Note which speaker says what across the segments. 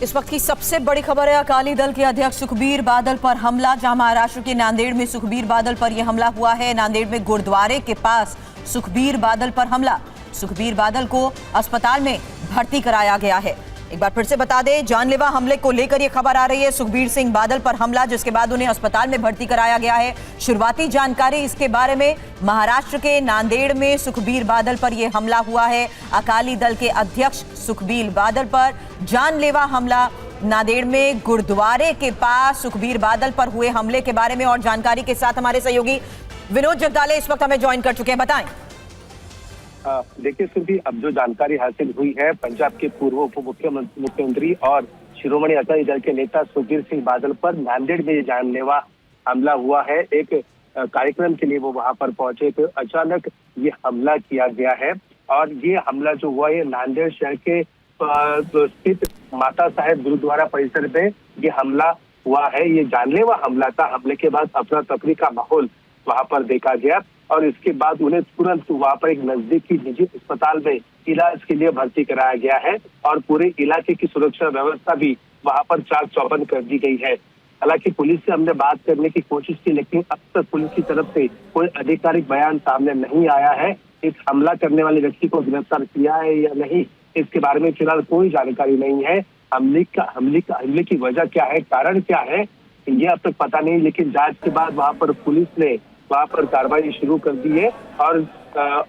Speaker 1: इस वक्त की सबसे बड़ी खबर है, अकाली दल के अध्यक्ष सुखबीर बादल पर हमला। जहां महाराष्ट्र के नांदेड़ में सुखबीर बादल पर यह हमला हुआ है। नांदेड़ में गुरुद्वारे के पास सुखबीर बादल पर हमला। सुखबीर बादल को अस्पताल में भर्ती कराया गया है। एक बार फिर से बता दें, जानलेवा हमले को लेकर यह खबर आ रही है। सुखबीर सिंह बादल पर हमला, जिसके बाद उन्हें अस्पताल में भर्ती कराया गया है। शुरुआती जानकारी इसके बारे में, महाराष्ट्र के नांदेड़ में सुखबीर बादल पर यह हमला हुआ है। अकाली दल के अध्यक्ष सुखबीर बादल पर जानलेवा हमला। नांदेड़ में गुरुद्वारे के पास सुखबीर बादल पर हुए हमले के बारे में और जानकारी के साथ हमारे सहयोगी विनोद जगदाले इस वक्त हमें ज्वाइन कर चुके हैं। बताएं।
Speaker 2: देखिए सुरभि, अब जो जानकारी हासिल हुई है, पंजाब के पूर्व उप मुख्यमंत्री और शिरोमणि अकाली दल के नेता सुखबीर सिंह बादल पर नांदेड़ में जानलेवा हमला हुआ है। एक कार्यक्रम के लिए वो वहां पर पहुंचे तो अचानक ये हमला किया गया है। और ये हमला जो हुआ है, नांदेड़ शहर के स्थित माता साहेब गुरुद्वारा परिसर में ये हमला हुआ है। ये जानलेवा हमला था। हमले के बाद अफरा तफरी का माहौल वहां पर देखा गया और इसके बाद उन्हें तुरंत वहां पर एक नजदीकी निजी अस्पताल में इलाज के लिए भर्ती कराया गया है और पूरे इलाके की सुरक्षा व्यवस्था भी वहां पर चाक चौबंद कर दी गई है। हालांकि पुलिस से हमने बात करने की कोशिश की, लेकिन अब तक पुलिस की तरफ से कोई आधिकारिक बयान सामने नहीं आया है। इस हमला करने वाले व्यक्ति को गिरफ्तार किया है या नहीं, इसके बारे में फिलहाल कोई जानकारी नहीं है। हमले की वजह क्या है, कारण क्या है, ये अब तक पता नहीं। लेकिन जांच के बाद वहां पर पुलिस ने वहां पर कार्रवाई शुरू कर दी है और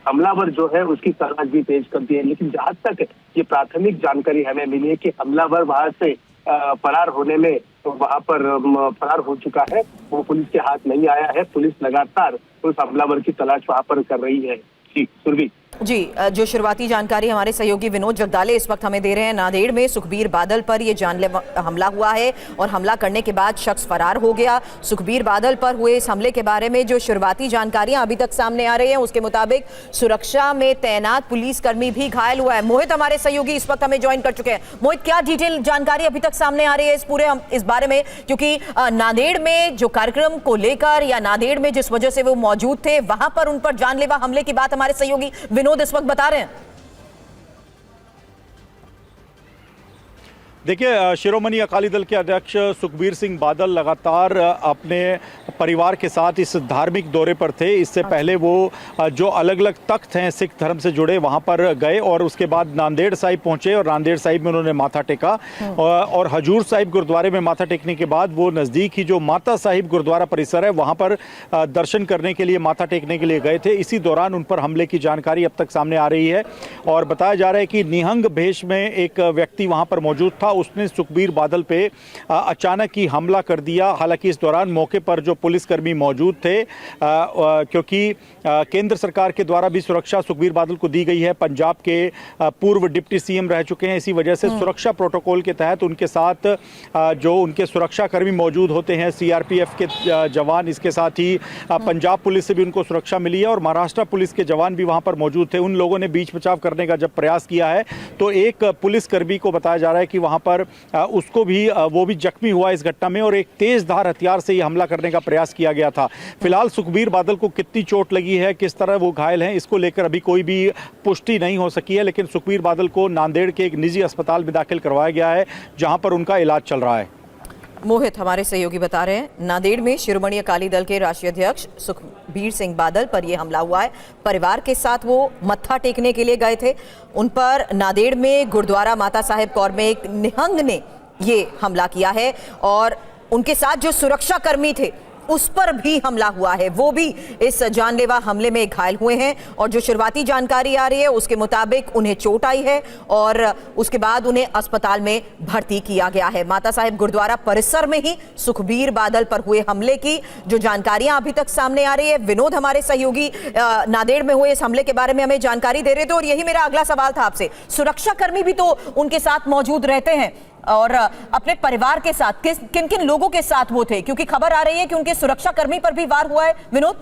Speaker 2: हमलावर जो है उसकी तलाश भी तेज कर दी है। लेकिन जहां तक ये प्राथमिक जानकारी हमें मिली है कि हमलावर वहां से फरार होने में वहां पर फरार हो चुका है, वो पुलिस के हाथ नहीं आया है। पुलिस लगातार उस हमलावर की तलाश वहां पर कर रही है। जी सुरभि।
Speaker 1: जी, जो शुरुआती जानकारी हमारे सहयोगी विनोद जगदाले इस वक्त हमें दे रहे हैं, नांदेड़ में सुखबीर बादल पर यह जानलेवा हमला हुआ है और हमला करने के बाद शख्स फरार हो गया। सुखबीर बादल पर हुए इस हमले के बारे में जो शुरुआती जानकारियां अभी तक सामने आ रही हैं, उसके मुताबिक सुरक्षा में तैनात पुलिसकर्मी भी घायल हुआ है। मोहित हमारे सहयोगी इस वक्त हमें ज्वाइन कर चुके हैं। मोहित, क्या डिटेल जानकारी अभी तक सामने आ रही है इस बारे में, क्योंकि नांदेड़ में जो कार्यक्रम को लेकर या नांदेड़ में जिस वजह से वो मौजूद थे, वहां पर उन पर जानलेवा हमले की बात हमारे सहयोगी विनोद इस वक्त बता रहे हैं।
Speaker 3: देखिए, शिरोमणि अकाली दल के अध्यक्ष सुखबीर सिंह बादल लगातार अपने परिवार के साथ इस धार्मिक दौरे पर थे। इससे पहले वो जो अलग अलग तख्त हैं सिख धर्म से जुड़े, वहाँ पर गए और उसके बाद नांदेड़ साहिब पहुँचे और नांदेड़ साहिब में उन्होंने माथा टेका और हजूर साहिब गुरुद्वारे में माथा टेकने के बाद वो नज़दीक ही जो माता साहिब गुरुद्वारा परिसर है वहाँ पर दर्शन करने के लिए, माथा टेकने के लिए गए थे। इसी दौरान उन पर हमले की जानकारी अब तक सामने आ रही है और बताया जा रहा है कि निहंग भेष में एक व्यक्ति वहाँ पर मौजूद था। उसने सुखबीर बादल पे अचानक ही हमला कर दिया। हालांकि इस दौरान मौके पर जो पुलिसकर्मी मौजूद थे, क्योंकि केंद्र सरकार के द्वारा भी सुरक्षा सुखबीर बादल को दी गई है। पंजाब के पूर्व डिप्टी सीएम रह चुके हैं, इसी वजह से सुरक्षा प्रोटोकॉल के तहत उनके साथ जो उनके सुरक्षाकर्मी मौजूद होते हैं, सीआरपीएफ के जवान, इसके साथ ही पंजाब पुलिस से भी उनको सुरक्षा मिली है और महाराष्ट्र पुलिस के जवान भी वहां पर मौजूद थे। उन लोगों ने बीच बचाव करने का जब प्रयास किया है तो एक पुलिसकर्मी को बताया जा रहा है कि वहां पर उसको भी वो भी जख्मी हुआ इस घटना में और एक तेज धार हथियार से ये हमला करने का प्रयास किया गया था। फिलहाल सुखबीर बादल को कितनी चोट लगी है, किस तरह वो घायल हैं, इसको लेकर अभी कोई भी पुष्टि नहीं हो सकी है। लेकिन सुखबीर बादल को नांदेड़ के एक निजी अस्पताल में दाखिल करवाया गया है, जहां पर उनका इलाज चल रहा है।
Speaker 1: मोहित हमारे सहयोगी बता रहे हैं, नांदेड़ में शिरोमणि अकाली दल के राष्ट्रीय अध्यक्ष सुखबीर सिंह बादल पर यह हमला हुआ है। परिवार के साथ वो मत्था टेकने के लिए गए थे। उन पर नांदेड़ में गुरुद्वारा माता साहेब कौर में एक निहंग ने ये हमला किया है और उनके साथ जो सुरक्षा कर्मी थे उस पर भी हमला हुआ है। वो भी इस जानलेवा हमले में घायल हुए हैं और जो शुरुआती जानकारी आ रही है उसके मुताबिक उन्हें चोट आई है और उसके बाद उन्हें अस्पताल में भर्ती किया गया है। माता साहिब गुरुद्वारा परिसर में ही सुखबीर बादल पर हुए हमले की जो जानकारियां अभी तक सामने आ रही है। विनोद हमारे सहयोगी नांदेड़ में हुए इस हमले के बारे में हमें जानकारी दे रहे थे और यही मेरा अगला सवाल था आपसे। सुरक्षा कर्मी भी तो उनके साथ मौजूद रहते हैं और अपने परिवार के साथ किन किन लोगों के साथ वो थे, क्योंकि खबर आ रही है कि उनके सुरक्षा कर्मी पर भी वार हुआ है। विनोद,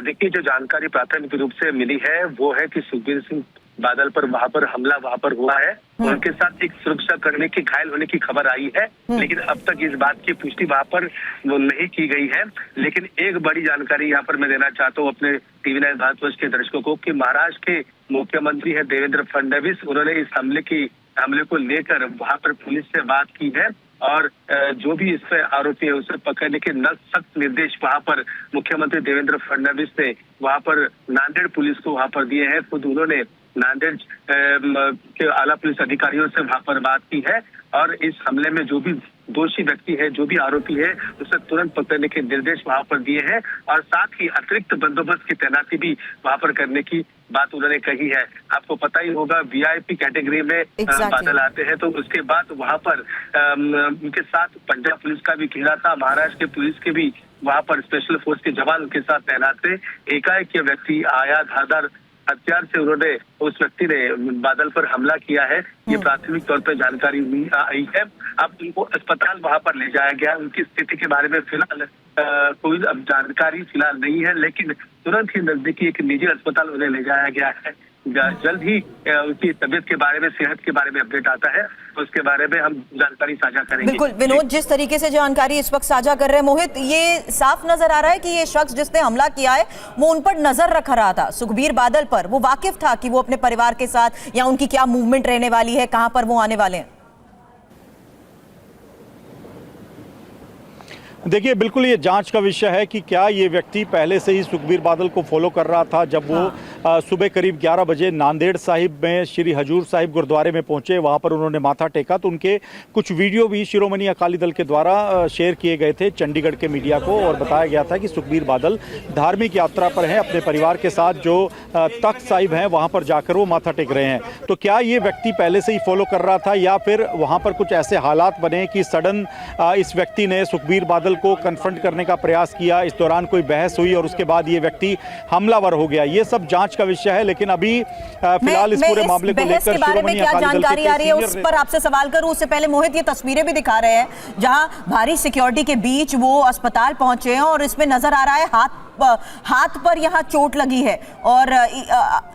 Speaker 2: देखिए, जो जानकारी प्राथमिक रूप से मिली है वो है कि सुखबीर सिंह बादल पर हमला वहां पर हुआ है। उनके साथ एक सुरक्षा कर्मी के घायल होने की खबर आई है, लेकिन अब तक इस बात की पुष्टि वहां पर नहीं की गई है। लेकिन एक बड़ी जानकारी यहाँ पर मैं देना चाहता हूँ अपने टीवी 9 भारतवर्ष के दर्शकों को कि महाराष्ट्र के मुख्यमंत्री है देवेंद्र फडणवीस, उन्होंने इस हमले की हमले को लेकर वहां पर पुलिस से बात की है और जो भी इस पे आरोपी है उसे पकड़ने के सख्त निर्देश वहां पर मुख्यमंत्री देवेंद्र फडणवीस ने वहां पर नांदेड़ पुलिस को वहां पर दिए हैं। खुद उन्होंने नांदेड़ के आला पुलिस अधिकारियों से वहां पर बात की है और इस हमले में जो भी दोषी व्यक्ति है, जो भी आरोपी है, उसे तुरंत पकड़ने के निर्देश वहां पर दिए हैं और साथ ही अतिरिक्त बंदोबस्त की तैनाती भी वहां पर करने की बात उन्होंने कही है। आपको पता ही होगा वीआईपी कैटेगरी में बादल आते हैं, तो उसके बाद वहां पर उनके साथ पंजाब पुलिस का भी घेरा था, महाराष्ट्र के पुलिस के भी वहां पर स्पेशल फोर्स के जवान उनके साथ तैनात थे। एकाएक ये व्यक्ति आया, धारदार हथियार से उन्होंने उस व्यक्ति ने बादल पर हमला किया है। ये प्राथमिक तौर पर जानकारी आई है। अब उनको अस्पताल वहां पर ले जाया गया। उनकी स्थिति के बारे में फिलहाल कोई अब जानकारी फिलहाल नहीं है, लेकिन तुरंत ही नजदीकी एक निजी अस्पताल उन्हें ले जाया गया है। जल्द ही उनकी तबीयत के बारे में, सेहत के बारे में अपडेट आता है तो उसके बारे में हम जानकारी साझा करेंगे।
Speaker 1: बिल्कुल विनोद, जिस तरीके से जानकारी इस वक्त साझा कर रहे हैं मोहित, ये साफ नजर आ रहा है कि ये शख्स जिसने हमला किया है वो उन पर नजर रख रहा था, सुखबीर बादल पर। वो वाकिफ था कि वो अपने परिवार के साथ या उनकी क्या मूवमेंट रहने वाली है, कहां पर वो आने वाले हैं।
Speaker 3: देखिए, बिल्कुल ये जांच का विषय है कि क्या ये व्यक्ति पहले से ही सुखबीर बादल को फॉलो कर रहा था। जब वो सुबह करीब 11 बजे नांदेड़ साहिब में श्री हजूर साहिब गुरुद्वारे में पहुंचे, वहां पर उन्होंने माथा टेका, तो उनके कुछ वीडियो भी शिरोमणि अकाली दल के द्वारा शेयर किए गए थे चंडीगढ़ के मीडिया को और बताया गया था कि सुखबीर बादल धार्मिक यात्रा पर हैं, अपने परिवार के साथ जो तख्त साहिब हैं वहां पर जाकर वो माथा टेक रहे हैं। तो क्या ये व्यक्ति पहले से ही फॉलो कर रहा था या फिर वहां पर कुछ ऐसे हालात बने कि सडन इस व्यक्ति ने सुखबीर बादल को कन्फ्रंट करने का प्रयास किया, इस दौरान कोई बहस हुई और उसके बाद ये व्यक्ति हमलावर हो गया। ये सब जांच का विषय है, लेकिन अभी फिलहाल इस पूरे मामले को लेकर
Speaker 1: के बारे में क्या जानकारी आ रही है उस पर आपसे सवाल करूं उससे पहले मोहित, ये तस्वीरें भी दिखा रहे हैं जहां भारी सिक्योरिटी के बीच वो अस्पताल पहुंचे हैं और इसमें नजर आ रहा है हाथ पर यहां चोट लगी है और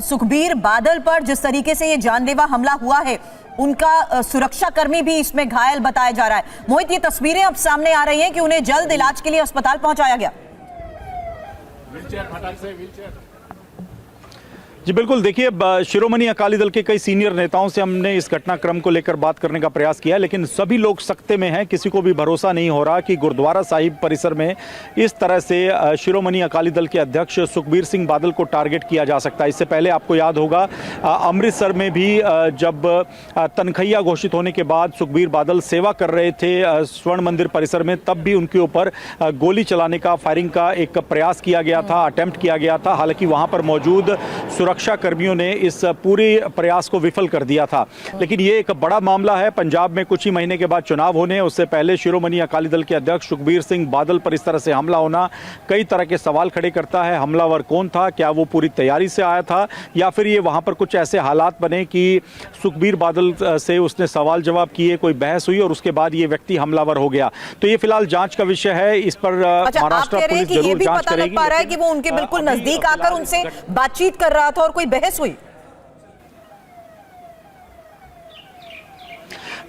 Speaker 1: सुखबीर बादल पर जिस तरीके से ये जानलेवा हमला हुआ है उनका सुरक्षा कर्मी भी इसमें घायल बताया जा रहा है। मोहित, ये तस्वीरें अब सामने आ रही हैं कि उन्हें जल्द इलाज के लिए अस्पताल पहुंचाया गया।
Speaker 3: जी बिल्कुल, देखिए शिरोमणि अकाली दल के कई सीनियर नेताओं से हमने इस घटनाक्रम को लेकर बात करने का प्रयास किया, लेकिन सभी लोग सकते में हैं। किसी को भी भरोसा नहीं हो रहा कि गुरुद्वारा साहिब परिसर में इस तरह से शिरोमणि अकाली दल के अध्यक्ष सुखबीर सिंह बादल को टारगेट किया जा सकता है। इससे पहले आपको याद होगा अमृतसर में भी जब तनखैया घोषित होने के बाद सुखबीर बादल सेवा कर रहे थे स्वर्ण मंदिर परिसर में, तब भी उनके ऊपर गोली चलाने का, फायरिंग का एक प्रयास किया गया था, अटेम्प्ट किया गया था। हालांकि वहां पर मौजूद सुरक्षा कर्मियों ने इस पूरे प्रयास को विफल कर दिया था। लेकिन ये एक बड़ा मामला है। पंजाब में कुछ ही महीने के बाद चुनाव होने हैं, उससे पहले शिरोमणि अकाली दल के अध्यक्ष सुखबीर सिंह बादल पर इस तरह से हमला होना कई तरह के सवाल खड़े करता है। हमलावर कौन था? क्या वो पूरी तैयारी से आया था या फिर ये वहां पर कुछ ऐसे हालात बने कि सुखबीर बादल से उसने सवाल जवाब किए, कोई बहस हुई और उसके बाद ये व्यक्ति हमलावर हो गया? तो ये फिलहाल जांच का विषय है। इस पर महाराष्ट्र पुलिस जरूर जांच करेगी।
Speaker 1: पा रहा है कि वो उनके बिल्कुल नजदीक आकर उनसे बातचीत कर रहा था और कोई बहस हुई।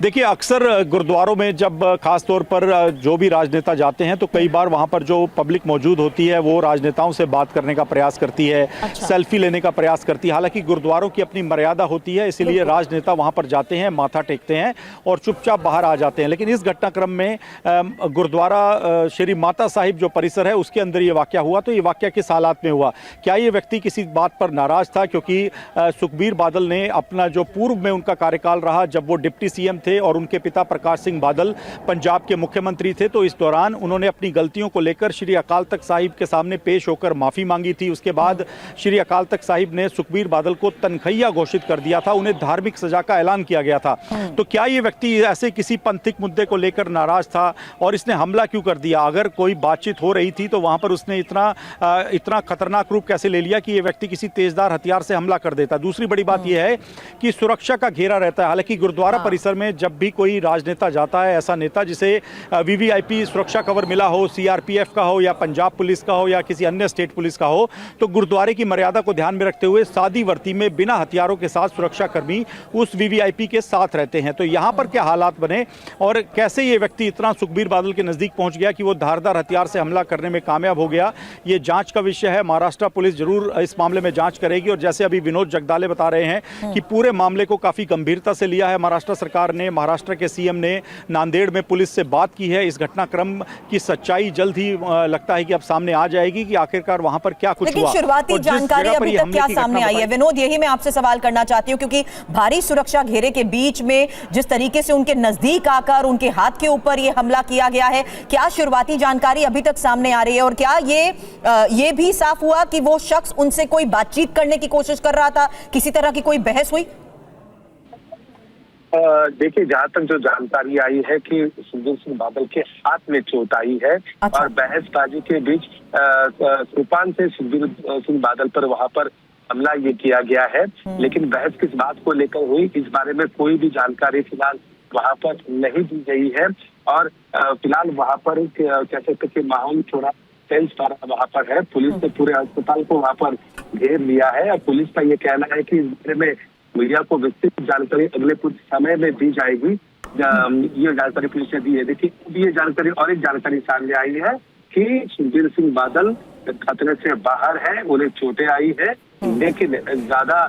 Speaker 3: देखिए, अक्सर गुरुद्वारों में जब खास तौर पर जो भी राजनेता जाते हैं तो कई बार वहां पर जो पब्लिक मौजूद होती है वो राजनेताओं से बात करने का प्रयास करती है, सेल्फी लेने का प्रयास करती है। हालांकि गुरुद्वारों की अपनी मर्यादा होती है, इसीलिए राजनेता वहां पर जाते हैं, माथा टेकते हैं और चुपचाप बाहर आ जाते हैं। लेकिन इस घटनाक्रम में गुरुद्वारा श्री माता साहिब जो परिसर है उसके अंदर ये वाकया हुआ। तो ये वाकया किस हालात में हुआ? क्या ये व्यक्ति किसी बात पर नाराज था? क्योंकि सुखबीर बादल ने अपना जो पूर्व में उनका कार्यकाल रहा, जब वो डिप्टी सीएम थे और उनके पिता प्रकाश सिंह बादल पंजाब के मुख्यमंत्री थे, तो इस दौरान उन्होंने अपनी गलतियों को लेकर श्री अकाल तख्त साहिब के सामने पेश होकर माफी मांगी थी। उसके बाद श्री अकाल तख्त साहिब ने सुखबीर बादल को तनखैया घोषित कर दिया था, उन्हें धार्मिक सजा का ऐलान किया गया था। तो क्या ये व्यक्ति ऐसे किसी पंथिक मुद्दे को लेकर नाराज था और इसने हमला क्यों कर दिया? अगर कोई बातचीत हो रही थी तो वहां पर उसने इतना खतरनाक रूप कैसे ले लिया कि ये व्यक्ति किसी तेजदार हथियार से हमला कर देता? दूसरी बड़ी बात यह है कि सुरक्षा का घेरा रहता है। हालांकि गुरुद्वारा परिसर में जब भी कोई राजनेता जाता है, ऐसा नेता जिसे वीवीआईपी सुरक्षा कवर मिला हो, सीआरपीएफ का हो या पंजाब पुलिस का हो या किसी अन्य स्टेट पुलिस का हो, तो गुरुद्वारे की मर्यादा को ध्यान में रखते हुए सादी वर्दी में बिना हथियारों के साथ सुरक्षाकर्मी उस वीवीआईपी के साथ रहते हैं। तो यहाँ पर क्या हालात बने और कैसे ये व्यक्ति इतना सुखबीर बादल के नजदीक पहुंच गया कि वो धारदार हथियार से हमला करने में कामयाब हो गया, ये जांच का विषय है। महाराष्ट्र पुलिस जरूर इस मामले में जांच करेगी और जैसे अभी विनोद जगदाले बता रहे हैं कि पूरे मामले को काफी गंभीरता से लिया है महाराष्ट्र सरकार ने। महाराष्ट्र के सीएम ने नांदेड़ में पुलिस से बात की है। इस घटनाक्रम की सच्चाई जल्द ही लगता है कि अब सामने आ जाएगी कि आखिरकार वहां पर क्या कुछ हुआ।
Speaker 1: लेकिन शुरुआती जानकारी अभी तक क्या सामने आई है विनोद, यही मैं आपसे सवाल करना चाहती हूँ, क्योंकि भारी सुरक्षा घेरे के बीच में जिस तरीके से उनके नजदीक आकर उनके हाथ के ऊपर ये हमला किया गया है, क्या शुरुआती जानकारी अभी तक सामने आ रही है और क्या ये भी साफ हुआ कि वो शख्स उनसे कोई बातचीत करने की कोशिश कर रहा था, किसी तरह की कोई बहस हुई?
Speaker 2: देखिए, जहाँ तक जो जानकारी आई है कि सुखबीर सिंह बादल के हाथ में चोट आई है। अच्छा। और बहसबाजी के बीच कृपान से सुखबीर सिंह बादल पर वहां पर हमला ये किया गया है। लेकिन बहस किस बात को लेकर हुई, इस बारे में कोई भी जानकारी फिलहाल वहां पर नहीं दी गई है। और फिलहाल वहां पर कह सकते कि माहौल थोड़ा टेंस वहां पर है। पुलिस ने पूरे अस्पताल को वहां पर घेर लिया है और पुलिस का ये कहना है कि इस बारे में मीडिया को विस्तृत जानकारी अगले कुछ समय में दी जाएगी। ये जानकारी पुलिस ने दी है। देखिए, ये जानकारी और एक जानकारी सामने आई है कि सुखबीर सिंह बादल खतरे से बाहर है, उन्हें चोटें आई है, लेकिन ज्यादा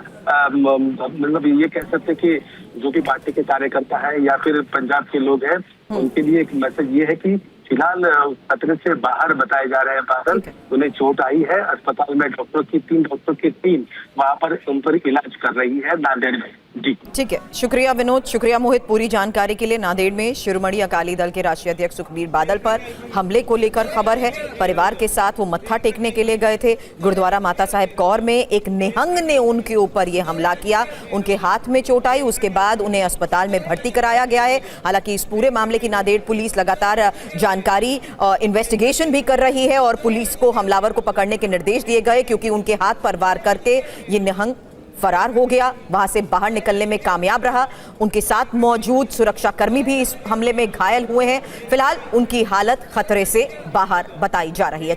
Speaker 2: मतलब ये कह सकते कि जो भी पार्टी के कार्यकर्ता है या फिर पंजाब के लोग हैं, उनके लिए एक मैसेज ये है कि फिलहाल खतरे से बाहर बताए जा रहे हैं बादल। उन्हें चोट आई है, अस्पताल में तीन डॉक्टर की टीम वहां पर उन पर इलाज कर रही है नांदेड़ में। जी
Speaker 1: ठीक है, शुक्रिया विनोद, शुक्रिया मोहित पूरी जानकारी के लिए। नांदेड़ में शिरोमणि अकाली दल के राष्ट्रीय अध्यक्ष सुखबीर बादल पर हमले को लेकर खबर है। परिवार के साथ वो मत्था टेकने के लिए गए थे। गुरुद्वारा माता साहेब कौर में एक निहंग ने उनके ऊपर ये हमला किया, उनके हाथ में चोट आई, उसके बाद उन्हें अस्पताल में भर्ती कराया गया है। हालांकि इस पूरे मामले की नांदेड़ पुलिस लगातार जानकारी इन्वेस्टिगेशन भी कर रही है और पुलिस को हमलावर को पकड़ने के निर्देश दिए गए, क्योंकि उनके हाथ पर वार करके ये निहंग फरार हो गया, वहां से बाहर निकलने में कामयाब रहा। उनके साथ मौजूद सुरक्षाकर्मी भी इस हमले में घायल हुए हैं। फिलहाल उनकी हालत खतरे से बाहर बताई जा रही है।